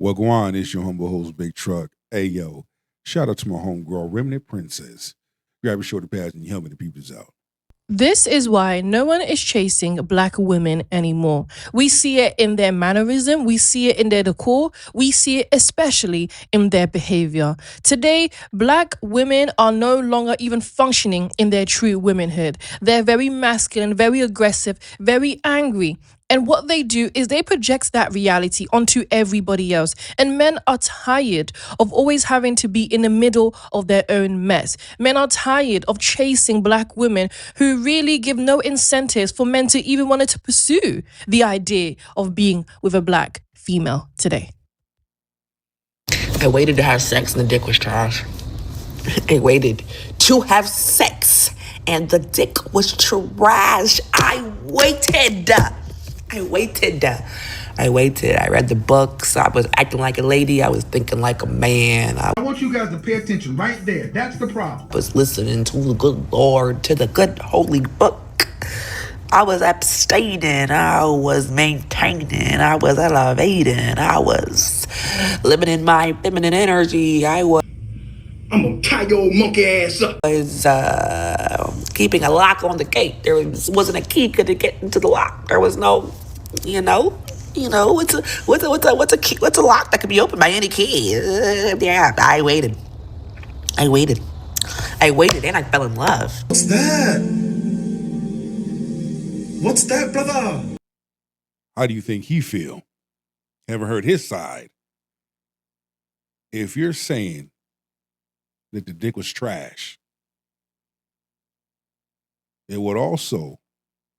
Well, go on, it's your humble host, Big Truck. Hey, yo, shout out to my homegirl, Remnant Princess. Grab your shoulder pads and helmet the people's out. This is why no one is chasing black women anymore. We see it in their mannerism, we see it in their decor, we see it especially in their behavior. Today, black women are no longer even functioning in their true womanhood. They're very masculine, very aggressive, very angry. And what they do is they project that reality onto everybody else. And men are tired of always having to be in the middle of their own mess. Men are tired of chasing black women who really give no incentives for men to even want to pursue the idea of being with a black female today. I waited to have sex and the dick was trash. I waited to have sex and the dick was trash. I waited. I read the books. I was acting like a lady. I was thinking like a man. I want you guys to pay attention right there. That's the problem. I was listening to the good Lord, to the good holy book. I was abstaining. I was maintaining. I was elevating. I was living in my feminine energy. I'm gonna tie your monkey ass up. I was keeping a lock on the gate. There wasn't a key to get into the lock. There was no, what's a lock that could be opened by any key? Yeah, I waited, and I fell in love. What's that, brother? How do you think he feel? Haven't heard his side. If you're saying that the dick was trash, it would also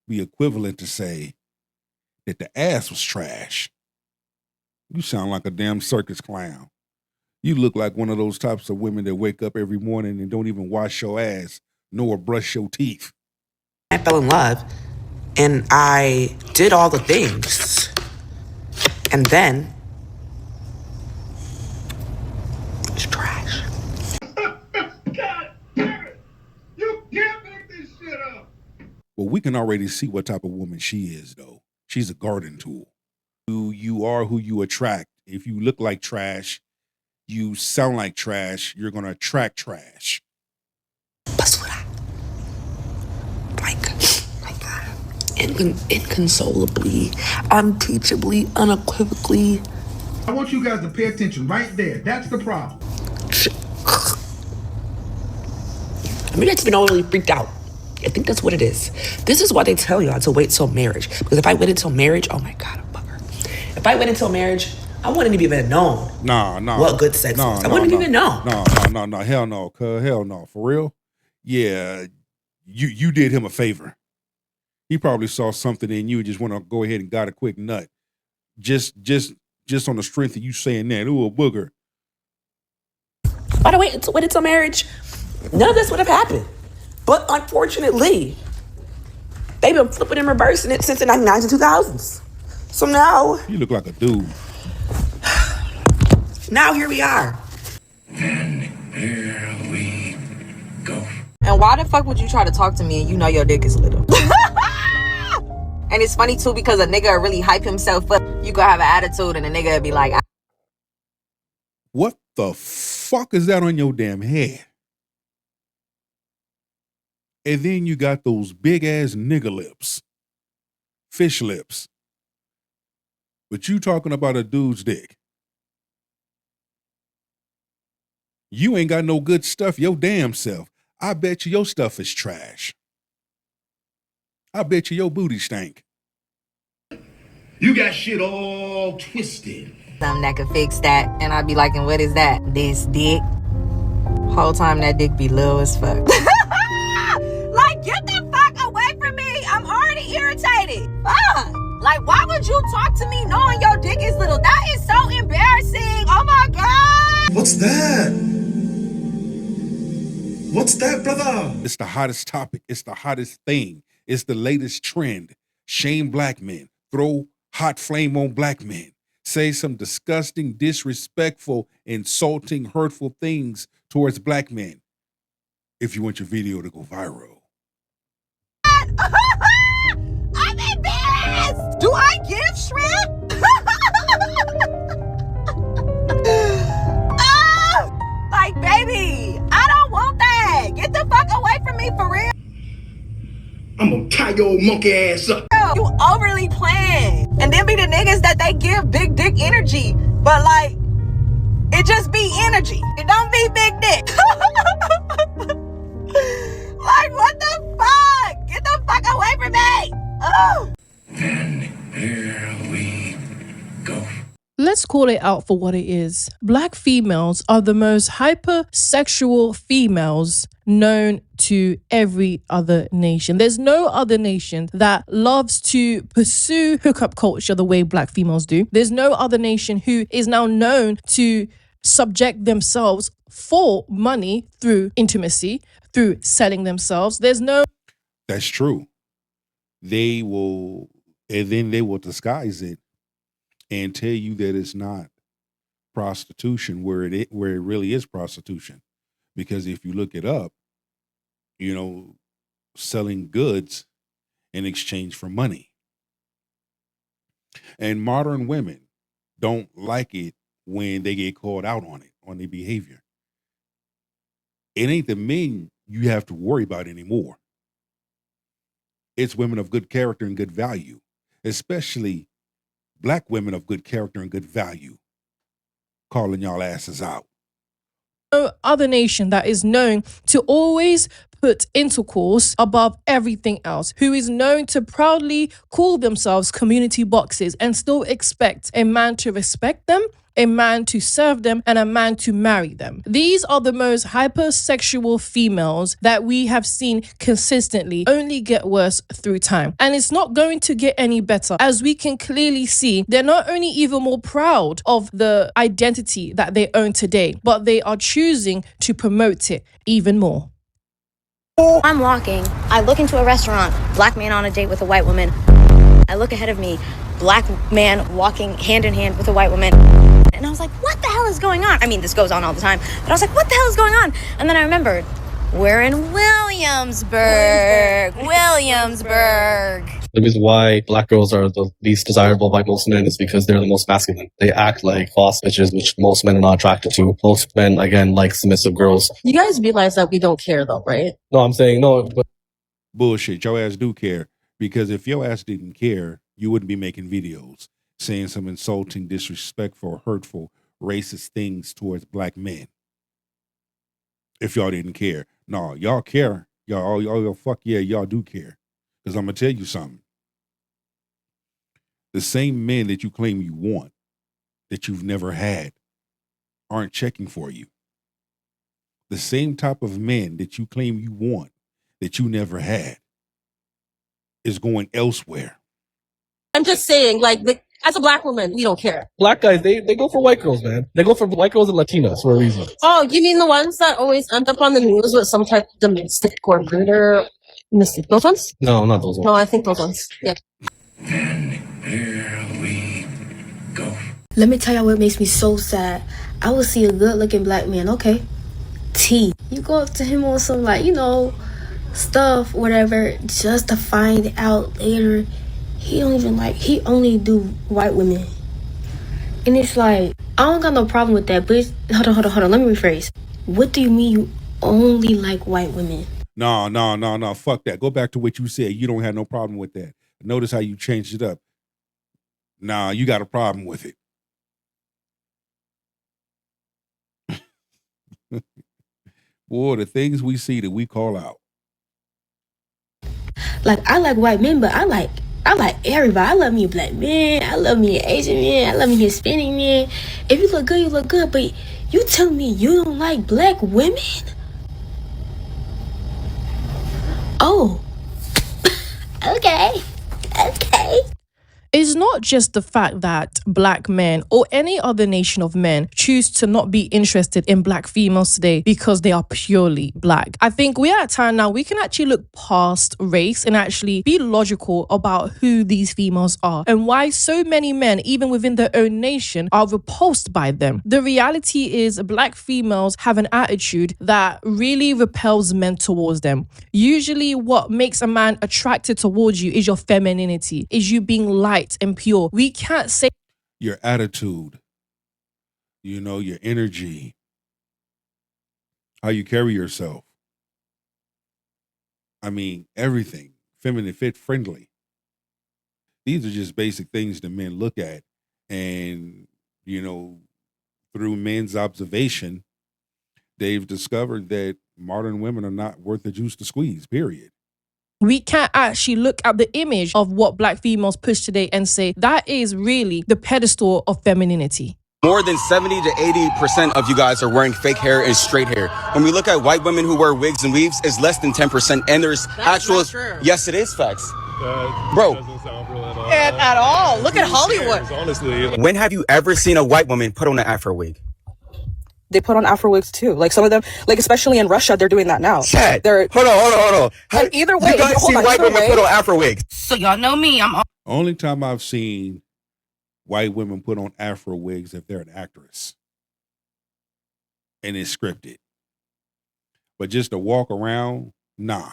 be equivalent to say that the ass was trash. You sound like a damn circus clown. You look like one of those types of women that wake up every morning and don't even wash your ass nor brush your teeth. I fell in love and I did all the things. And then it's trash. God damn it! You can't make this shit up. Well, we can already see what type of woman she is, though. She's a garden tool. You are who you attract. If you look like trash, you sound like trash, you're going to attract trash. Basura. Inconsolably, unteachably, unequivocally. I want you guys to pay attention right there. That's the problem. Maybe I just been overly freaked out. I think that's what it is. This is why they tell y'all to wait till marriage. Because if I waited till marriage, oh my God, I'm a bugger. If I waited till marriage, I wouldn't have even known. What good sex was. I wouldn't even know. No. Hell no, cuz. Hell no. For real? Yeah, you did him a favor. He probably saw something in you and just want to go ahead and got a quick nut. Just on the strength of you saying that. Ooh, a booger. If I waited till marriage, none of this would have happened. But unfortunately, they've been flipping and reversing it since the 1990s and 2000s. So now... You look like a dude. Now here we are. And here we go. And why the fuck would you try to talk to me and you know your dick is little? And it's funny too because a nigga really hype himself up. You could have an attitude and a nigga would be like... What the fuck is that on your damn head? And then you got those big ass nigga lips. Fish lips. But you talking about a dude's dick. You ain't got no good stuff your damn self. I bet you your stuff is trash. I bet you your booty stank. You got shit all twisted. Something that could fix that. And I'd be like, and what is that? This dick. Whole time that dick be little as fuck. Like, get the fuck away from me. I'm already irritated. Fuck. Like, why would you talk to me knowing your dick is little? That is so embarrassing. Oh my God. What's that? What's that, brother? It's the hottest topic. It's the hottest thing. It's the latest trend. Shame black men. Throw hot flame on black men. Say some disgusting, disrespectful, insulting, hurtful things towards black men. If you want your video to go viral. I'm embarrassed. Do I give shrimp? your monkey ass up. You overly plan. And then be the niggas that they give big dick energy. But like, it just be energy. It don't be big dick. Like, what the fuck? Get the fuck away from me. Oh. And here we go. Let's call it out for what it is. Black females are the most hypersexual females known to every other nation. There's no other nation that loves to pursue hookup culture the way black females do. There's no other nation who is now known to subject themselves for money through intimacy, through selling themselves. There's no... That's true. They will, and then they will disguise it and tell you that it's not prostitution where it really is prostitution. Because if you look it up, you know, selling goods in exchange for money. And modern women don't like it when they get called out on it, on their behavior. It ain't the men you have to worry about anymore. It's women of good character and good value, especially black women of good character and good value, calling y'all asses out. No other nation that is known to always put intercourse above everything else, who is known to proudly call themselves community boxes and still expect a man to respect them, a man to serve them, and a man to marry them. These are the most hypersexual females that we have seen consistently only get worse through time. And it's not going to get any better. As we can clearly see, they're not only even more proud of the identity that they own today, but they are choosing to promote it even more. I'm walking. I look into a restaurant, black man on a date with a white woman. I look ahead of me, black man walking hand in hand with a white woman. And I was like, what the hell is going on? I mean, this goes on all the time, but I was like, what the hell is going on? And then I remembered, we're in Williamsburg. The reason why black girls are the least desirable by most men is because they're the most masculine. They act like boss bitches, which most men are not attracted to. Most men, again, like submissive girls. You guys realize that we don't care though, right? No, I'm saying no. But Bullshit. Your ass do care. Because if your ass didn't care, you wouldn't be making videos saying some insulting, disrespectful, hurtful, racist things towards black men. If y'all didn't care. No, y'all care. Y'all fuck yeah, y'all do care. Because I'm going to tell you something. The same men that you claim you want, that you've never had, aren't checking for you. The same type of men that you claim you want, that you never had, is going elsewhere. I'm just saying, like, as a black woman, we don't care. black guys, they go for white girls, man. They go for white girls and Latinas for a reason. Oh, you mean the ones that always end up on the news with some type of domestic or murder? Those ones? No, not those ones. No, I think those ones. Yeah. And here we go. Let me tell y'all what makes me so sad. I will see a good-looking black man, okay? T. You go up to him on some, like, you know, stuff, whatever, just to find out later he only do white women. And it's like, I don't got no problem with that, but it's, hold on, let me rephrase. What do you mean you only like white women? No, fuck that. Go back to what you said. You don't have no problem with that. Notice how you changed it up. Nah, you got a problem with it. Boy, the things we see that we call out. Like, I like white men, but I like everybody. I love me a black man. I love me an Asian man. I love me a Hispanic man. If you look good, you look good. But you telling me you don't like black women? Oh. Okay. It's not just the fact that black men or any other nation of men choose to not be interested in black females today because they are purely black. I think we're at a time now we can actually look past race and actually be logical about who these females are and why so many men, even within their own nation, are repulsed by them. The reality is black females have an attitude that really repels men towards them. Usually what makes a man attracted towards you is your femininity, is you being light and pure. We can't say Your attitude, your energy, how you carry yourself. I mean, everything feminine fit friendly. These are just basic things that men look at. And, through men's observation, they've discovered that modern women are not worth the juice to squeeze, period. We can't actually look at the image of what black females push today and say that is really the pedestal of femininity. More than 70 to 80% of you guys are wearing fake hair and straight hair. When we look at white women who wear wigs and weaves, it's less than 10%. And there's actual. Yes, it is facts. Bro. Doesn't sound real at all. Look at Hollywood. Honestly. When have you ever seen a white woman put on an Afro wig? They put on Afro wigs too. Like some of them, like especially in Russia, they're doing that now. Chat. They're Hold on. And either way, you guys see white women put on Afro wigs? So y'all know me. Only time I've seen white women put on Afro wigs if they're an actress and it's scripted. But just to walk around, nah.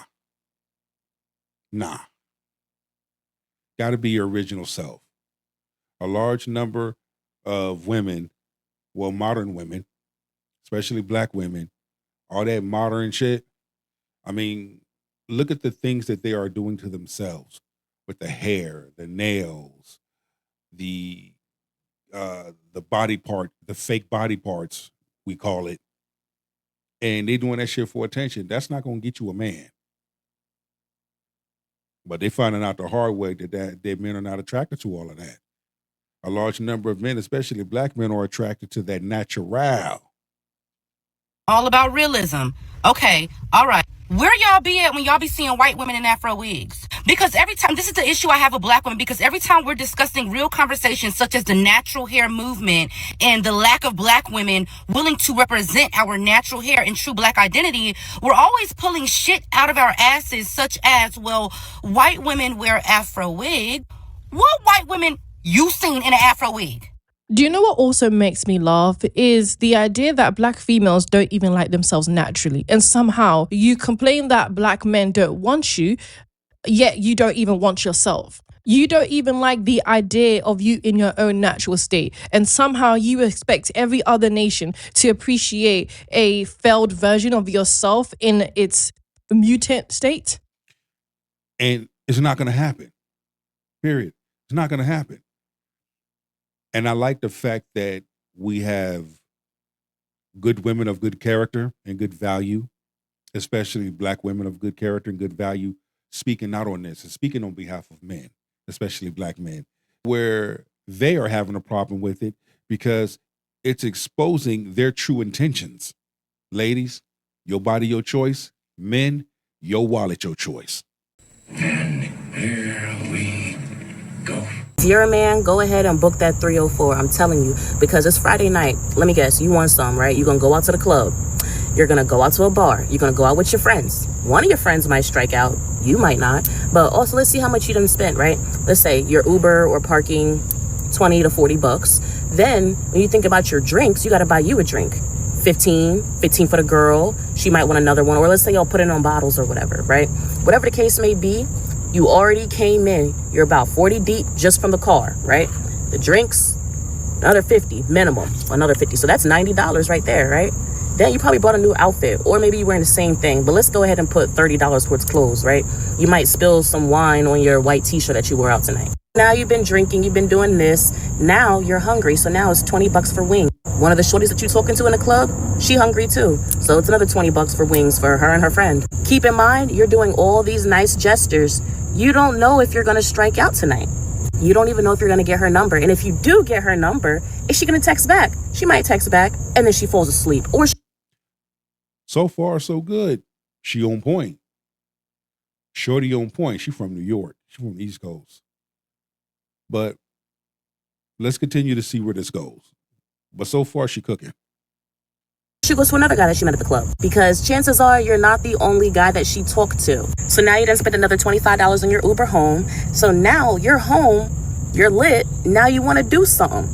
Got to be your original self. A large number of women, well, modern women, especially black women, all that modern shit. I mean, look at the things that they are doing to themselves with the hair, the nails, the body part, the fake body parts, we call it. And they doing that shit for attention. That's not going to get you a man. But they finding out the hard way that men are not attracted to all of that. A large number of men, especially black men, are attracted to that natural. All about realism. Okay, all right. Where y'all be at when y'all be seeing white women in Afro wigs? Because every time, this is the issue I have with black women, because every time we're discussing real conversations such as the natural hair movement and the lack of black women willing to represent our natural hair and true black identity, we're always pulling shit out of our asses such as, well, white women wear Afro wig. What white women you seen in an Afro wig? Do you know what also makes me laugh is the idea that black females don't even like themselves naturally. And somehow you complain that black men don't want you, yet you don't even want yourself. You don't even like the idea of you in your own natural state. And somehow you expect every other nation to appreciate a failed version of yourself in its mutant state. And it's not going to happen. Period. It's not going to happen. And I like the fact that we have good women of good character and good value, especially black women of good character and good value, speaking out on this and speaking on behalf of men, especially black men, where they are having a problem with it because it's exposing their true intentions. Ladies, your body, your choice. Men, your wallet, your choice. And here we go. If you're a man, go ahead and book that 304. I'm telling you, because it's Friday night. Let me guess, you want some, right? You're going to go out to the club. You're going to go out to a bar. You're going to go out with your friends. One of your friends might strike out. You might not. But also, let's see how much you done spent, right? Let's say your Uber or parking, 20 to 40 bucks. Then, when you think about your drinks, you got to buy you a drink. 15 for the girl. She might want another one. Or let's say y'all put it on bottles or whatever, right? Whatever the case may be, you already came in. You're about 40 deep just from the car, right? The drinks, another 50 minimum, another 50. So that's $90 right there, right? Then you probably bought a new outfit, or maybe you're wearing the same thing, but let's go ahead and put $30 towards clothes, right? You might spill some wine on your white t-shirt that you wore out tonight. Now you've been drinking, you've been doing this. Now you're hungry, so now it's 20 bucks for wings. One of the shorties that you're talking to in the club, she hungry too. So it's another 20 bucks for wings for her and her friend. Keep in mind, you're doing all these nice gestures. You don't know if you're gonna strike out tonight. You don't even know if you're gonna get her number. And if you do get her number, is she gonna text back? She might text back, and then she falls asleep. Or So far, so good. She on point. Shorty on point. She from New York. She from the East Coast. But let's continue to see where this goes. But so far, she cooking. she goes to another guy that she met at the club, because chances are you're not the only guy that she talked to. So now you done spent another $25 on your Uber home. So now you're home, you're lit. Now you want to do something.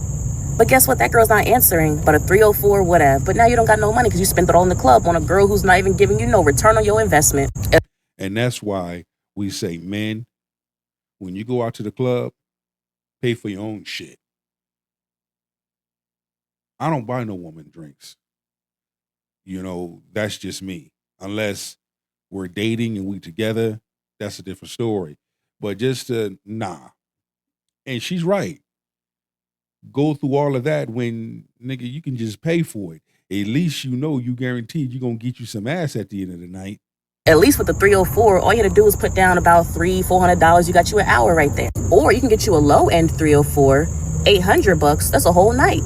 But guess what? That girl's not answering, but a 304, whatever. But now you don't got no money because you spent it all in the club on a girl who's not even giving you no return on your investment. And that's why we say, men, when you go out to the club, pay for your own shit. I don't buy no woman drinks. You know, that's just me. Unless we're dating and we together, that's a different story. But just nah. And she's right. Go through all of that when, nigga, you can just pay for it. At least you know you guaranteed you're going to get you some ass at the end of the night. At least with the 304, all you had to do is put down about $300-$400. You got you an hour right there. Or you can get you a low end 304, $800. That's a whole night.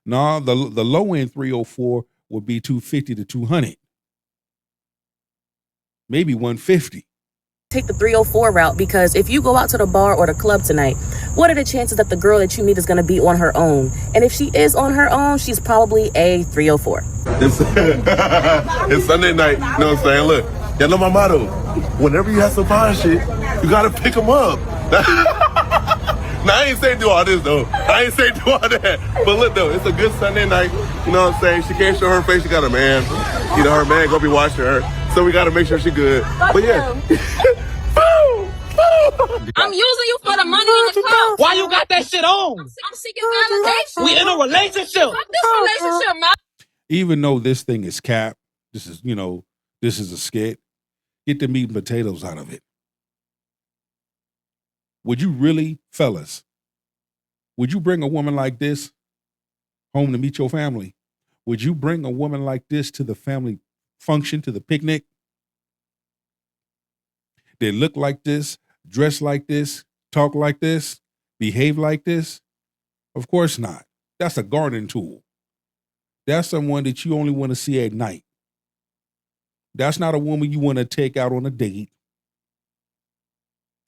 No, the low end 304 would be 250 to 200, maybe 150. Take the 304 route, because if you go out to the bar or the club tonight, what are the chances that the girl that you meet is going to be on her own? And if she is on her own, she's probably a 304. It's Sunday night. You know what I'm saying? Look, y'all know my motto. Whenever you have some fine shit, you got to pick them up. Now, I ain't saying do all this, though. I ain't saying do all that. But look, though, it's a good Sunday night. You know what I'm saying? She can't show her face. She got a man. You know, her man going to be watching her. So we got to make sure she good. But yeah. I'm using you for the money in the car. Why you got that shit on? I'm seeking validation. We in a relationship. Fuck this relationship, man. Even though this thing is cap, this is a skit, get the meat and potatoes out of it. Would you really, fellas, would you bring a woman like this home to meet your family? Would you bring a woman like this to the family function, to the picnic? They look like this, dress like this, talk like this, behave like this? Of course not. That's a garden tool. That's someone that you only want to see at night. That's not a woman you want to take out on a date.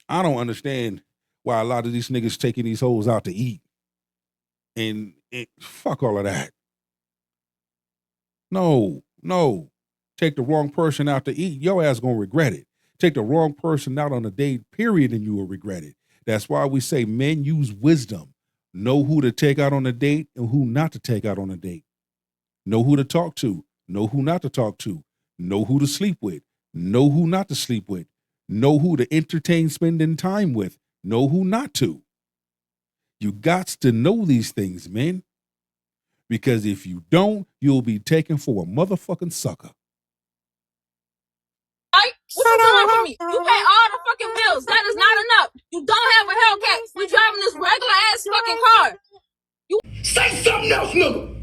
I don't understand why a lot of these niggas taking these hoes out to eat. And fuck all of that. No. Take the wrong person out to eat, your ass gonna regret it. Take the wrong person out on a date, period, and you will regret it. That's why we say men use wisdom. Know who to take out on a date and who not to take out on a date. Know who to talk to. Know who not to talk to. Know who to sleep with. Know who not to sleep with. Know who to entertain spending time with. Know who not to. You got to know these things, men. Because if you don't, you'll be taken for a motherfucking sucker. Right? What you doing for me? You pay all the fucking bills. That is not enough. You don't have a Hellcat. We driving this regular ass fucking car. Say something else, nigga.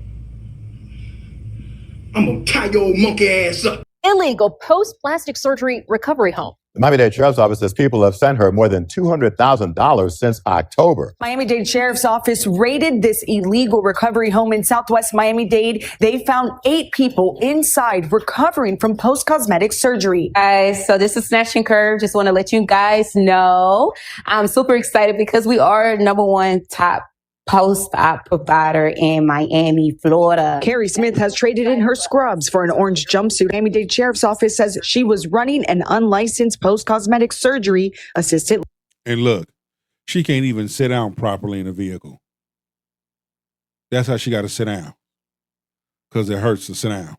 I'm gonna tie your old monkey ass up. Illegal post-plastic surgery recovery home. The Miami-Dade Sheriff's Office says people have sent her more than $200,000 since October. Miami-Dade Sheriff's Office raided this illegal recovery home in Southwest Miami-Dade. They found 8 people inside recovering from post-cosmetic surgery. Guys, so this is Snatch and Curve. Just want to let you guys know I'm super excited because we are #1 top post-op provider in Miami, Florida. Carrie Smith has traded in her scrubs for an orange jumpsuit. Miami-Dade Sheriff's Office says she was running an unlicensed post-cosmetic surgery assistant. And look, she can't even sit down properly in a vehicle. That's how she got to sit down. Because it hurts to sit down.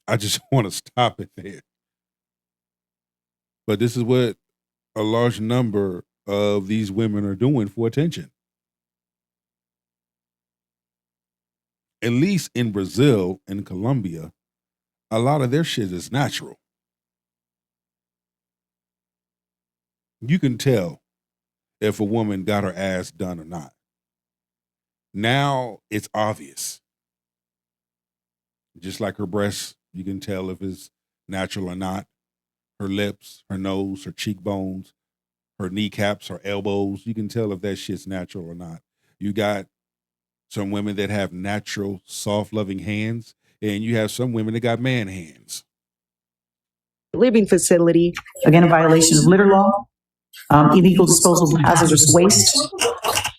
I just want to stop it there. But this is what a large number of these women are doing for attention. At least in Brazil and Colombia, a lot of their shit is natural. You can tell if a woman got her ass done or not. Now it's obvious. Just like her breasts, you can tell if it's natural or not. Her lips, her nose, her cheekbones, her kneecaps, her elbows. You can tell if that shit's natural or not. You got some women that have natural, soft, loving hands, and you have some women that got man hands. Living facility. Again, a violation of litter law, illegal disposal of hazardous waste,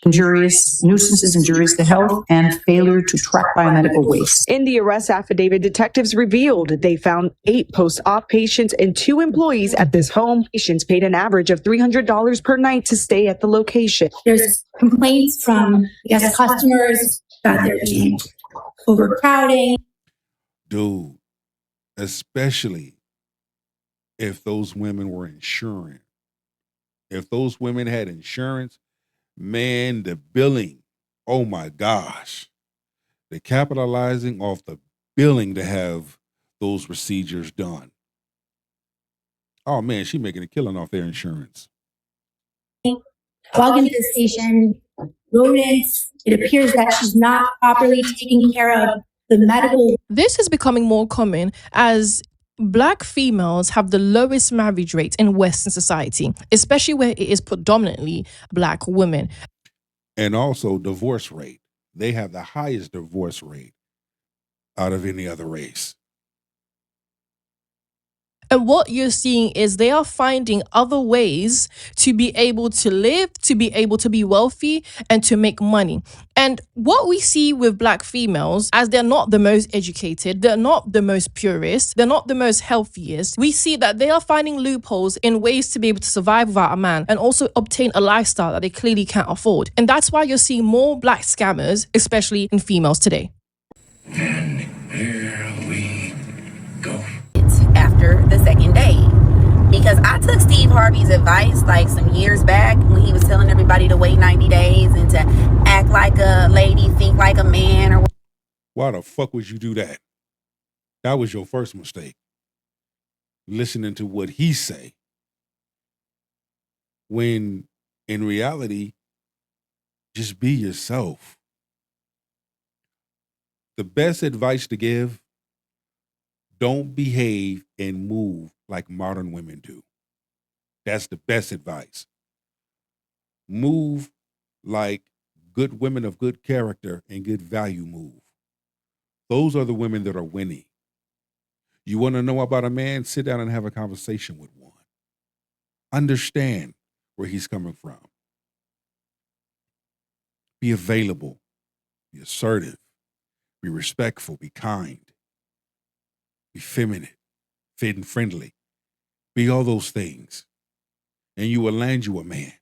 injurious nuisances, injurious to health, and failure to track biomedical waste. In the arrest affidavit, detectives revealed they found 8 post-op patients and 2 employees at this home. Patients paid an average of $300 per night to stay at the location. There's complaints from customers that they're being overcrowding. Dude, especially if those women were insuring. If those women had insurance, man, the billing, oh my gosh. They're capitalizing off the billing to have those procedures done. Oh man, she making a killing off their insurance. Walk into the station, rodents. It appears that she's not properly taking care of the medical. This is becoming more common as Black females have the lowest marriage rate in Western society, especially where it is predominantly Black women. And also divorce rate. They have the highest divorce rate out of any other race. And what you're seeing is they are finding other ways to be able to live, to be able to be wealthy, and to make money. And what we see with Black females, as they're not the most educated, they're not the most purest, they're not the most healthiest, we see that they are finding loopholes in ways to be able to survive without a man and also obtain a lifestyle that they clearly can't afford. And that's why you're seeing more Black scammers, especially in females today. After the second date, because I took Steve Harvey's advice like some years back when he was telling everybody to wait 90 days and to act like a lady, think like a man. Or why the fuck would you do that? That was your first mistake. Listening to what he say, when in reality, just be yourself. The best advice to give: don't behave and move like modern women do. That's the best advice. Move like good women of good character and good value move. Those are the women that are winning. You want to know about a man? Sit down and have a conversation with one. Understand where he's coming from. Be available. Be assertive. Be respectful. Be kind. Be feminine, fit and friendly. Be all those things. And you will land you a man.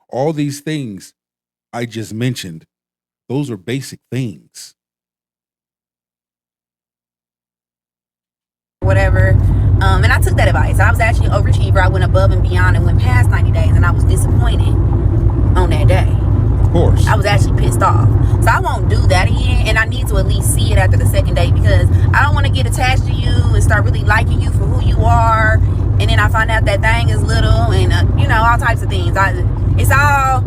All these things I just mentioned, those are basic things. whatever. And I took that advice. I was actually an overachiever. I went above and beyond and went past 90 days, and I was disappointed on that day. Of course. I was actually pissed off. So I won't do that again, and I need to at least see it after the second date, because I don't want to get attached to you and start really liking you for who you are, and then I find out that thing is little and, all types of things. It's all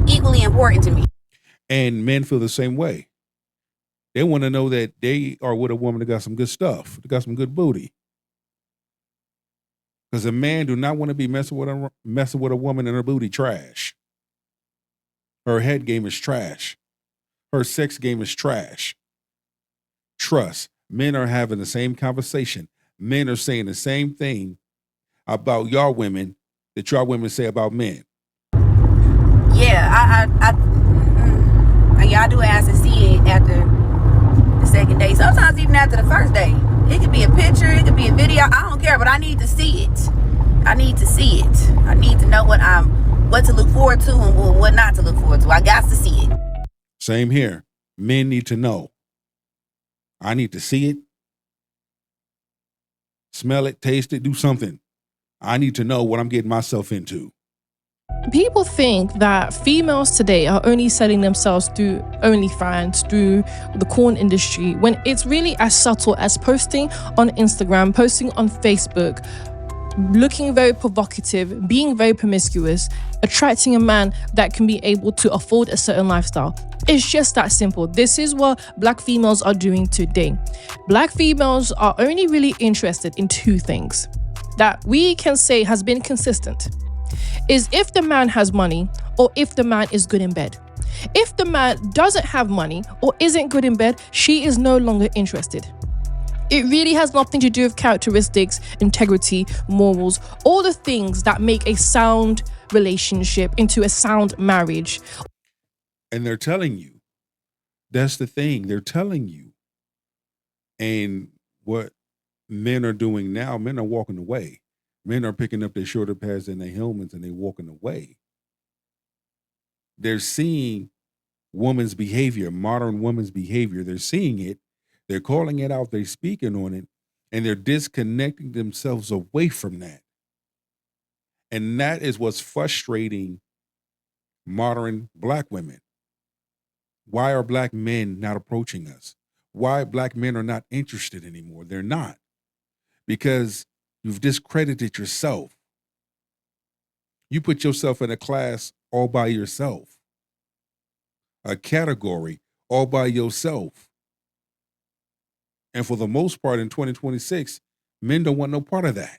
equally important to me. And men feel the same way. They want to know that they are with a woman that got some good stuff, that got some good booty. Because a man do not want to be messing with a woman and her booty trash. Her head game is trash. Her sex game is trash. Trust. Men are having the same conversation. Men are saying the same thing about y'all women that y'all women say about men. Yeah, I do ask to see it after the second date. Sometimes even after the first date. It could be a picture, it could be a video. I don't care, but I need to see it. I need to see it. I need to know what to look forward to and what not to look forward to. I got to see it. Same here. Men need to know. I need to see it, smell it, taste it, do something. I need to know what I'm getting myself into. People think that females today are only selling themselves through OnlyFans, through the porn industry, when it's really as subtle as posting on Instagram, posting on Facebook, looking very provocative, being very promiscuous, attracting a man that can be able to afford a certain lifestyle. It's just that simple. This is what Black females are doing today. Black females are only really interested in two things that we can say has been consistent. Is if the man has money or if the man is good in bed. If the man doesn't have money or isn't good in bed, she is no longer interested. It really has nothing to do with characteristics, integrity, morals, all the things that make a sound relationship into a sound marriage. And they're telling you. That's the thing. They're telling you. And what men are doing now, men are walking away. Men are picking up their shoulder pads and their helmets and they're walking away. They're seeing women's behavior, modern women's behavior. They're seeing it. They're calling it out. They're speaking on it. And they're disconnecting themselves away from that. And that is what's frustrating modern Black women. Why are Black men not approaching us? Why Black men are not interested anymore? They're not. Because You've discredited yourself. You put yourself in a class all by yourself, a category all by yourself. And for the most part in 2026, men don't want no part of that.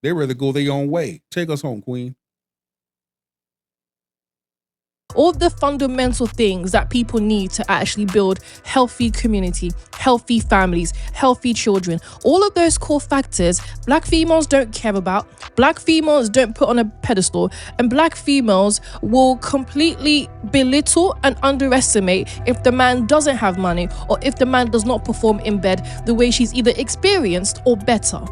They'd rather go their own way. Take us home, Queen. All the fundamental things that people need to actually build healthy community, healthy families, healthy children. All of those core factors, black females don't care about, black females don't put on a pedestal, and black females will completely belittle and underestimate if the man doesn't have money or if the man does not perform in bed the way she's either experienced or better.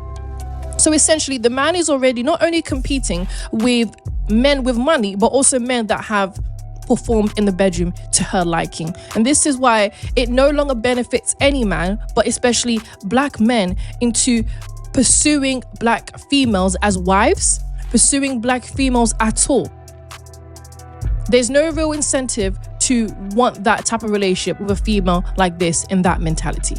So essentially, the man is already not only competing with men with money, but also men that have performed in the bedroom to her liking. And this is why it no longer benefits any man, but especially black men, into pursuing black females as wives, pursuing black females at all. There's no real incentive to want that type of relationship with a female like this in that mentality.